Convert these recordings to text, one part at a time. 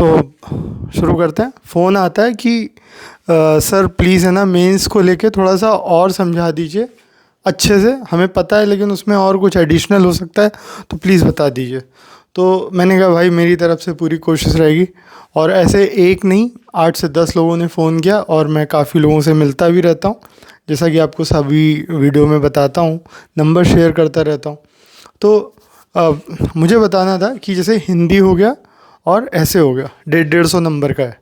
तो शुरू करते हैं। फ़ोन आता है कि सर प्लीज़ है ना मेंस को लेके थोड़ा सा और समझा दीजिए अच्छे से, हमें पता है लेकिन उसमें और कुछ एडिशनल हो सकता है, तो प्लीज़ बता दीजिए। तो मैंने कहा भाई मेरी तरफ से पूरी कोशिश रहेगी। और ऐसे एक नहीं 8 से 10 लोगों ने फ़ोन किया और मैं काफ़ी लोगों से मिलता भी रहता हूँ, जैसा कि आपको सभी वीडियो में बताता हूँ, नंबर शेयर करता रहता हूँ। तो मुझे बताना था कि जैसे हिंदी हो गया और ऐसे हो गया 150 नंबर का है।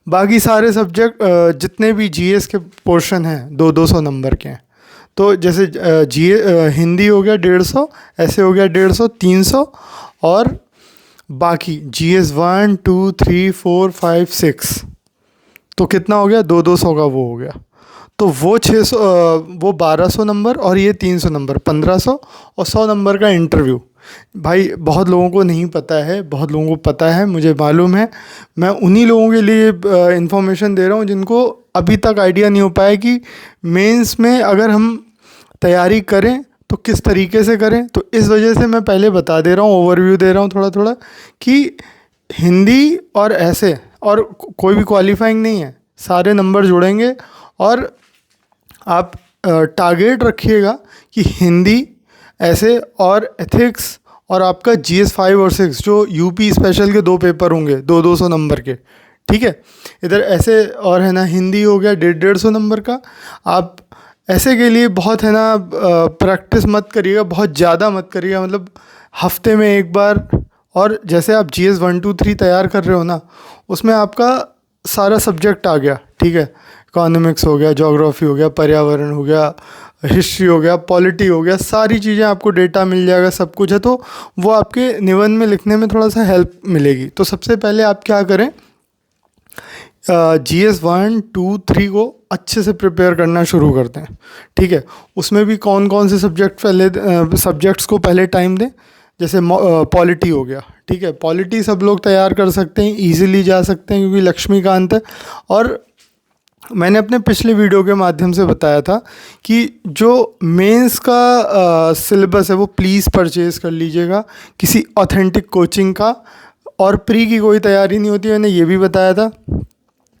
बाकी सारे सब्जेक्ट जितने भी जीएस के पोर्शन हैं 200 नंबर के हैं। तो जैसे हिंदी हो गया 150, ऐसे हो गया 150, 300, और बाकी जीएस 1 2 3 4 5 6, तो कितना हो गया 200 का वो हो गया। तो वो 600 वो 1200 नंबर और ये 300 नंबर 1500 और 100 नंबर का इंटरव्यू। भाई बहुत लोगों को नहीं पता है, बहुत लोगों को पता है, मुझे मालूम है। मैं उन्हीं लोगों के लिए इन्फॉर्मेशन दे रहा हूँ जिनको अभी तक आइडिया नहीं हो पाया कि मेंस में अगर हम तैयारी करें तो किस तरीके से करें। तो इस वजह से मैं पहले बता दे रहा हूँ, ओवरव्यू दे रहा हूँ थोड़ा थोड़ा, कि हिंदी और ऐसे और कोई भी क्वालिफाइंग नहीं है, सारे नंबर जुड़ेंगे। और आप टारगेट रखिएगा कि हिंदी, ऐसे और एथिक्स और आपका जीएस 5 और 6 जो यूपी स्पेशल के 2 पेपर होंगे 200 नंबर के, ठीक है। इधर ऐसे और है ना हिंदी हो गया 150 नंबर का। आप ऐसे के लिए बहुत है ना प्रैक्टिस मत करिएगा, बहुत ज़्यादा मत करिएगा, मतलब हफ्ते में एक बार। और जैसे आप जीएस 1 2 3 तैयार कर रहे हो ना, उसमें आपका सारा सब्जेक्ट आ गया, ठीक है। इकोनॉमिक्स हो गया, ज्योग्राफी हो गया, पर्यावरण हो गया, हिस्ट्री हो गया, पॉलिटी हो गया, सारी चीज़ें आपको डेटा मिल जाएगा, सब कुछ है। तो वो आपके निबंध में लिखने में थोड़ा सा हेल्प मिलेगी। तो सबसे पहले आप क्या करें, जीएस 1 2 3 को अच्छे से प्रिपेयर करना शुरू करते हैं, ठीक है। उसमें भी कौन कौन से सब्जेक्ट्स को पहले टाइम दें। जैसे पॉलिटी हो गया, ठीक है। पॉलिटी सब लोग तैयार कर सकते हैं, इजीली जा सकते हैं क्योंकि लक्ष्मीकांत है। और मैंने अपने पिछले वीडियो के माध्यम से बताया था कि जो मेंस का सिलेबस है वो प्लीज़ परचेज़ कर लीजिएगा किसी ऑथेंटिक कोचिंग का। और प्री की कोई तैयारी नहीं होती, मैंने ये भी बताया था।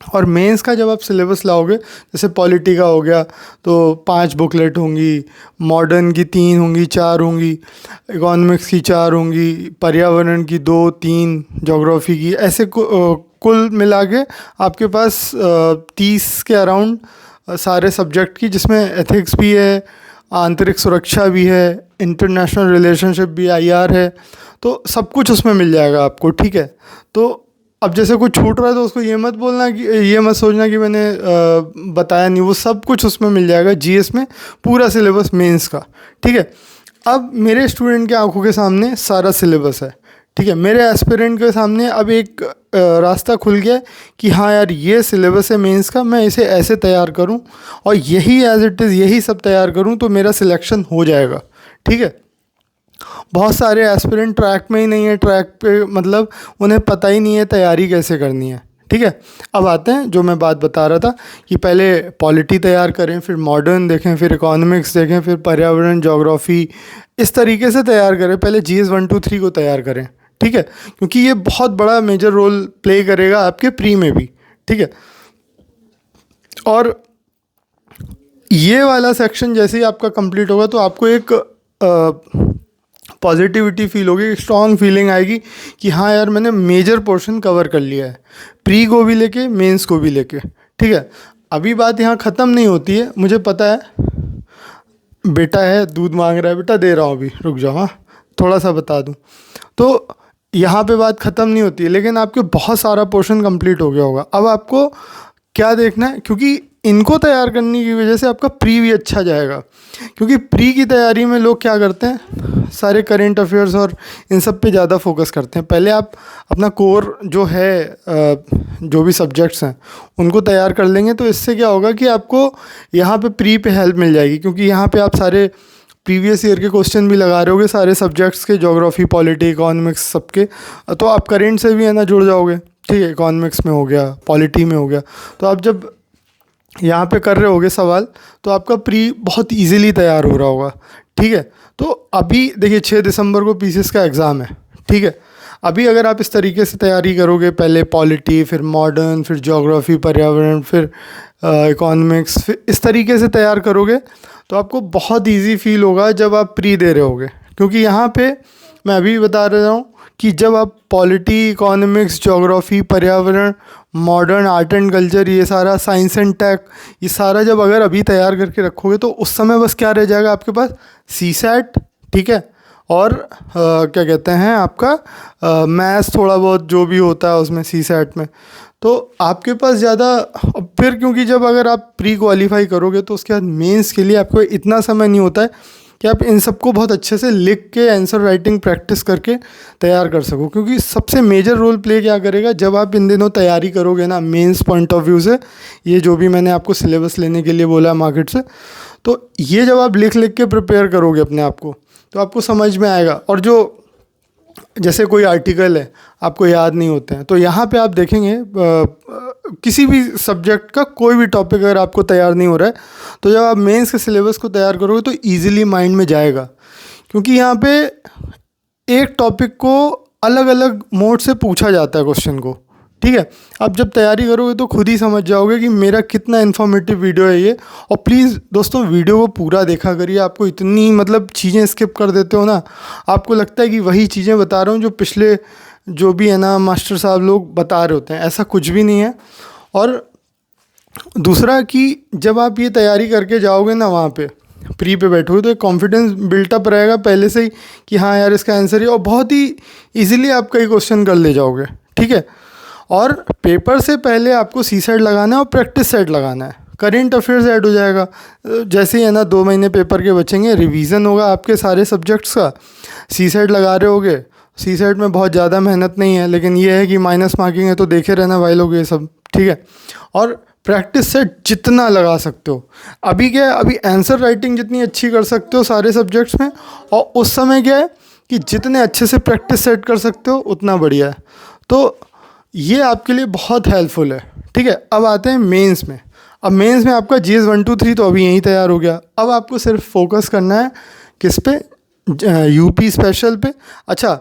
और मेंस का जब आप सिलेबस लाओगे, जैसे पॉलिटी का हो गया तो 5 बुकलेट होंगी, मॉडर्न की 3 होंगी 4 होंगी, इकोनॉमिक्स की 4 होंगी, पर्यावरण की 2 3, ज्योग्राफी की, ऐसे कुल मिला के आपके पास 30 के अराउंड सारे सब्जेक्ट की, जिसमें एथिक्स भी है, आंतरिक सुरक्षा भी है, इंटरनेशनल रिलेशनशिप भी, आईआर है। तो सब कुछ उसमें मिल जाएगा आपको, ठीक है। तो अब जैसे कुछ छूट रहा है तो उसको ये मत बोलना कि ये मत सोचना कि मैंने बताया नहीं, वो सब कुछ उसमें मिल जाएगा जीएस में, पूरा सिलेबस मेंस का, ठीक है। अब मेरे स्टूडेंट के आंखों के सामने सारा सिलेबस है, ठीक है। मेरे एस्पिरेंट के सामने अब एक रास्ता खुल गया कि हाँ यार ये सिलेबस है मेंस का, मैं इसे ऐसे तैयार करूँ और यही एज इट इज़ यही सब तैयार करूँ तो मेरा सिलेक्शन हो जाएगा, ठीक है। बहुत सारे एस्पिरेंट ट्रैक में ही नहीं है, ट्रैक पे मतलब उन्हें पता ही नहीं है तैयारी कैसे करनी है, ठीक है। अब आते हैं जो मैं बात बता रहा था कि पहले पॉलिटी तैयार करें, फिर मॉडर्न देखें, फिर इकोनॉमिक्स देखें, फिर पर्यावरण, ज्योग्राफी, इस तरीके से तैयार करें। पहले जीएस 1 2 3 को तैयार करें, ठीक है, क्योंकि ये बहुत बड़ा मेजर रोल प्ले करेगा आपके प्री में भी, ठीक है। और ये वाला सेक्शन जैसे ही आपका कंप्लीट होगा तो आपको एक पॉजिटिविटी फील होगी, एक स्ट्रॉन्ग फीलिंग आएगी कि हाँ यार मैंने मेजर पोर्शन कवर कर लिया है, प्री को भी लेके मेंस को भी लेके, ठीक है। अभी बात यहाँ ख़त्म नहीं होती है, मुझे पता है। बेटा है दूध मांग रहा है, बेटा दे रहा हूँ अभी, रुक जाओ, हाँ थोड़ा सा बता दूँ। तो यहाँ पे बात ख़त्म नहीं होती है, लेकिन आपके बहुत सारा पोर्शन कंप्लीट हो गया होगा। अब आपको क्या देखना है, क्योंकि इनको तैयार करने की वजह से आपका प्री भी अच्छा जाएगा। क्योंकि प्री की तैयारी में लोग क्या करते हैं, सारे करेंट अफेयर्स और इन सब पे ज़्यादा फोकस करते हैं। पहले आप अपना कोर जो है जो भी सब्जेक्ट्स हैं उनको तैयार कर लेंगे, तो इससे क्या होगा कि आपको यहाँ पे प्री पे हेल्प मिल जाएगी। क्योंकि यहाँ पे आप सारे प्रीवियस ईयर के क्वेश्चन भी लगा रहे होगे सारे सब्जेक्ट्स के, ज्योग्राफी, पॉलिटी, इकोनॉमिक्स सबके, तो आप करेंट से भी है ना जुड़ जाओगे, ठीक है। इकोनॉमिक्स में हो गया, पॉलिटी में हो गया, तो आप जब यहाँ पे कर रहे होगे सवाल तो आपका प्री बहुत इजीली तैयार हो रहा होगा, ठीक है। तो अभी देखिए 6 दिसंबर को पीसीएस का एग्ज़ाम है, ठीक है। अभी अगर आप इस तरीके से तैयारी करोगे, पहले पॉलिटी, फिर मॉडर्न, फिर ज्योग्राफी पर्यावरण, फिर इकोनॉमिक्स, फिर इस तरीके से तैयार करोगे तो आपको बहुत इजी फील होगा जब आप प्री दे रहे होगे। क्योंकि यहाँ पे मैं अभी बता रहा हूँ कि जब आप पॉलिटी, इकोनॉमिक्स, ज्योग्राफी, पर्यावरण, मॉडर्न, आर्ट एंड कल्चर, ये सारा साइंस एंड टेक, ये सारा जब अगर अभी तैयार करके रखोगे तो उस समय बस क्या रह जाएगा आपके पास, सी सैट, ठीक है, और क्या कहते हैं आपका मैथ्स थोड़ा बहुत जो भी होता है उसमें सी सैट में। तो आपके पास ज़्यादा फिर, क्योंकि जब अगर आप प्री क्वालिफाई करोगे तो उसके बाद मेंस के लिए आपको इतना समय नहीं होता है कि आप इन सबको बहुत अच्छे से लिख के आंसर राइटिंग प्रैक्टिस करके तैयार कर सको। क्योंकि सबसे मेजर रोल प्ले क्या करेगा, जब आप इन दिनों तैयारी करोगे ना मेंस पॉइंट ऑफ व्यू से, ये जो भी मैंने आपको सिलेबस लेने के लिए बोला मार्केट से, तो ये जब आप लिख लिख के प्रिपेयर करोगे अपने आप को तो आपको समझ में आएगा। और जो जैसे कोई आर्टिकल है आपको याद नहीं होते हैं तो यहाँ पे आप देखेंगे किसी भी सब्जेक्ट का कोई भी टॉपिक अगर आपको तैयार नहीं हो रहा है तो जब आप मेंस के सिलेबस को तैयार करोगे तो इजीली माइंड में जाएगा। क्योंकि यहाँ पे एक टॉपिक को अलग अलग मोड से पूछा जाता है क्वेश्चन को, ठीक है। आप जब तैयारी करोगे तो खुद ही समझ जाओगे कि मेरा कितना इन्फॉर्मेटिव वीडियो है ये। और प्लीज़ दोस्तों वीडियो को पूरा देखा करिए। आपको इतनी मतलब चीज़ें स्किप कर देते हो ना, आपको लगता है कि वही चीज़ें बता रहा हूँ जो पिछले जो भी है ना मास्टर साहब लोग बता रहे होते हैं, ऐसा कुछ भी नहीं है। और दूसरा कि जब आप ये तैयारी करके जाओगे ना वहाँ पे प्री पे बैठोगे तो एक कॉन्फिडेंस बिल्टअप रहेगा पहले से ही कि हाँ यार इसका आंसर ही, और बहुत ही इजीली आप कई क्वेश्चन कर ले जाओगे, ठीक है। और पेपर से पहले आपको सी सेट लगाना है और प्रैक्टिस सेट लगाना है। करेंट अफेयर्स ऐड हो जाएगा जैसे ही है ना, 2 महीने पेपर के बचेंगे, रिवीजन होगा आपके सारे सब्जेक्ट्स का। सी सेट लगा रहे होगे, सी सेट में बहुत ज़्यादा मेहनत नहीं है, लेकिन ये है कि माइनस मार्किंग है तो देखे रहना भाई लोग ये सब, ठीक है। और प्रैक्टिस सेट जितना लगा सकते हो, अभी क्या है, अभी आंसर राइटिंग जितनी अच्छी कर सकते हो सारे सब्जेक्ट्स में, और उस समय क्या है कि जितने अच्छे से प्रैक्टिस सेट कर सकते हो उतना बढ़िया है। तो ये आपके लिए बहुत हेल्पफुल है, ठीक है। अब आते हैं मेंस में। अब मेंस में आपका जीएस 1 2 3 तो अभी यहीं तैयार हो गया। अब आपको सिर्फ फोकस करना है किस पे, यूपी स्पेशल पे। अच्छा,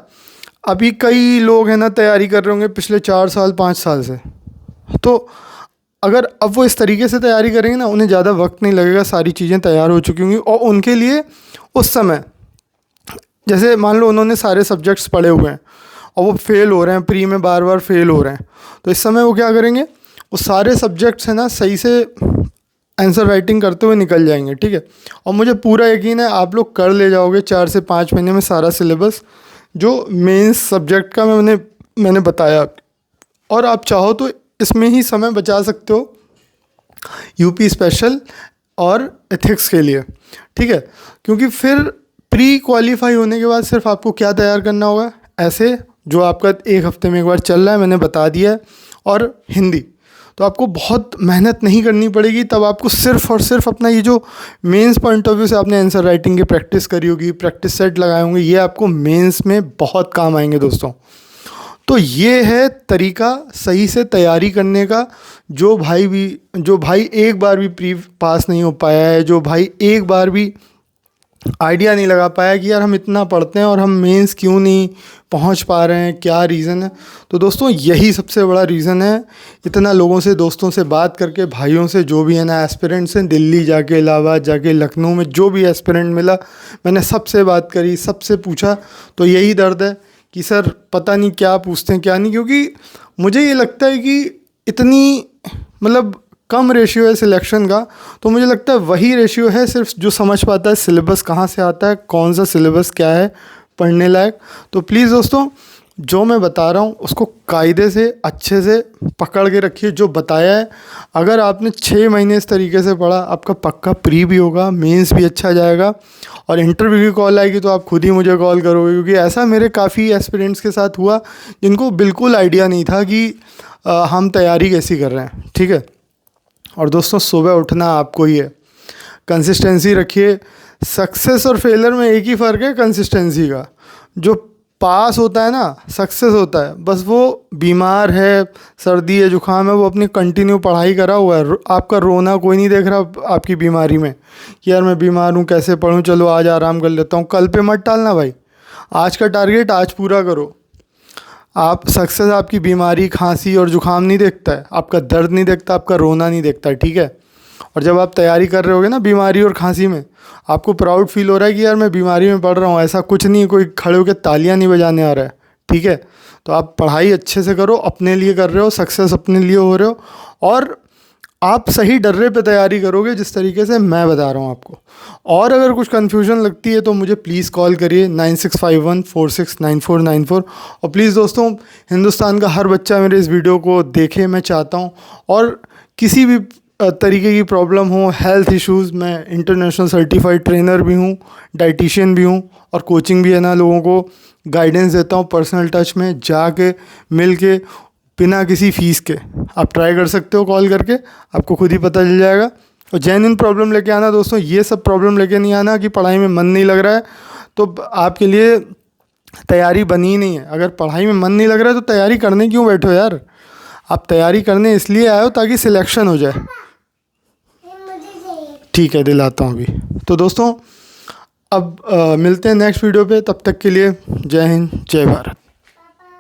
अभी कई लोग हैं ना तैयारी कर रहे होंगे पिछले 4 साल 5 साल से, तो अगर अब वो इस तरीके से तैयारी करेंगे ना, उन्हें ज़्यादा वक्त नहीं लगेगा, सारी चीज़ें तैयार हो चुकी होंगी। और उनके लिए उस समय जैसे मान लो उन्होंने सारे सब्जेक्ट्स पढ़े हुए हैं और वो फेल हो रहे हैं, प्री में बार बार फेल हो रहे हैं, तो इस समय वो क्या करेंगे, वो सारे सब्जेक्ट्स हैं ना सही से आंसर राइटिंग करते हुए निकल जाएंगे, ठीक है। और मुझे पूरा यकीन है आप लोग कर ले जाओगे 4 से 5 महीने में सारा सिलेबस जो मेंस सब्जेक्ट का मैंने बताया। और आप चाहो तो इसमें ही समय बचा सकते हो यूपी स्पेशल और एथिक्स के लिए, ठीक है। क्योंकि फिर प्री क्वालिफाई होने के बाद सिर्फ आपको क्या तैयार करना होगा, ऐसे जो आपका 1 हफ्ते में एक बार चल रहा है मैंने बता दिया है, और हिंदी, तो आपको बहुत मेहनत नहीं करनी पड़ेगी। तब आपको सिर्फ और सिर्फ अपना ये जो मेंस पॉइंट ऑफ व्यू से आपने आंसर राइटिंग की प्रैक्टिस करी होगी, प्रैक्टिस सेट लगाए होंगे, ये आपको मेंस में बहुत काम आएंगे दोस्तों। तो ये है तरीका सही से तैयारी करने का। जो भाई एक बार भी प्री पास नहीं हो पाया है, जो भाई एक बार भी आइडिया नहीं लगा पाया कि यार हम इतना पढ़ते हैं और हम मेंस क्यों नहीं पहुंच पा रहे हैं, क्या रीज़न है, तो दोस्तों यही सबसे बड़ा रीज़न है। इतना लोगों से, दोस्तों से बात करके, भाइयों से जो भी है ना एस्पिरेंट्स हैं, दिल्ली जाके, इलाहाबाद जाके, लखनऊ में जो भी एस्पिरेंट मिला मैंने सबसे बात करी, सबसे पूछा, तो यही दर्द है कि सर पता नहीं क्या पूछते हैं क्या नहीं। क्योंकि मुझे ये लगता है कि इतनी मतलब कम रेशियो है सिलेक्शन का, तो मुझे लगता है वही रेशियो है सिर्फ जो समझ पाता है सिलेबस कहाँ से आता है, कौन सा सिलेबस क्या है पढ़ने लायक। तो प्लीज़ दोस्तों जो मैं बता रहा हूँ उसको कायदे से अच्छे से पकड़ के रखिए। जो बताया है अगर आपने 6 महीने इस तरीके से पढ़ा, आपका पक्का प्री भी होगा, मेंस भी अच्छा जाएगा, और इंटरव्यू की कॉल आएगी तो आप खुद ही मुझे कॉल करोगे। क्योंकि ऐसा मेरे काफ़ी एस्पिरेंट्स के साथ हुआ जिनको बिल्कुल आइडिया नहीं था कि हम तैयारी कैसी कर रहे हैं, ठीक है। और दोस्तों सुबह उठना आपको ही है, कंसिस्टेंसी रखिए। सक्सेस और फेलियर में एक ही फ़र्क है, कंसिस्टेंसी का। जो पास होता है ना, सक्सेस होता है, बस वो बीमार है, सर्दी है, जुकाम है, वो अपनी कंटिन्यू पढ़ाई करा हुआ है। आपका रोना कोई नहीं देख रहा आपकी बीमारी में कि यार मैं बीमार हूँ कैसे पढ़ूँ, चलो आज आराम कर लेता हूँ। कल पे मत टालना भाई, आज का टारगेट आज पूरा करो। आप सक्सेस आपकी बीमारी, खांसी और जुकाम नहीं देखता है, आपका दर्द नहीं देखता, आपका रोना नहीं देखता है, ठीक है। और जब आप तैयारी कर रहे होगे ना बीमारी और खांसी में, आपको प्राउड फील हो रहा है कि यार मैं बीमारी में पढ़ रहा हूँ, ऐसा कुछ नहीं, कोई खड़े होकर तालियां नहीं बजाने आ रहा है, ठीक है। तो आप पढ़ाई अच्छे से करो, अपने लिए कर रहे हो, सक्सेस अपने लिए हो रहे हो, और आप सही डर्रे पे तैयारी करोगे जिस तरीके से मैं बता रहा हूँ आपको। और अगर कुछ कन्फ्यूजन लगती है तो मुझे प्लीज़ कॉल करिए 9651469494। और प्लीज़ दोस्तों, हिंदुस्तान का हर बच्चा मेरे इस वीडियो को देखे, मैं चाहता हूँ। और किसी भी तरीके की प्रॉब्लम हो, हेल्थ इश्यूज़, मैं इंटरनेशनल सर्टिफाइड ट्रेनर भी हूँ, डाइटिशियन भी हूँ, और कोचिंग भी है ना, लोगों को गाइडेंस देता हूँ पर्सनल टच में, जाके मिल के, बिना किसी फ़ीस के। आप ट्राई कर सकते हो कॉल करके, आपको खुद ही पता चल जाएगा। और जेन्युइन प्रॉब्लम लेके आना दोस्तों, ये सब प्रॉब्लम लेके नहीं आना कि पढ़ाई में मन नहीं लग रहा है तो आपके लिए तैयारी बनी ही नहीं है। अगर पढ़ाई में मन नहीं लग रहा है तो तैयारी करने क्यों बैठो यार। आप तैयारी करने इसलिए आए हो ताकि सिलेक्शन हो जाए। ठीक है, दिलाता हूँ अभी। तो दोस्तों अब मिलते हैं नेक्स्ट वीडियो पे, तब तक के लिए जय हिंद, जय भारत।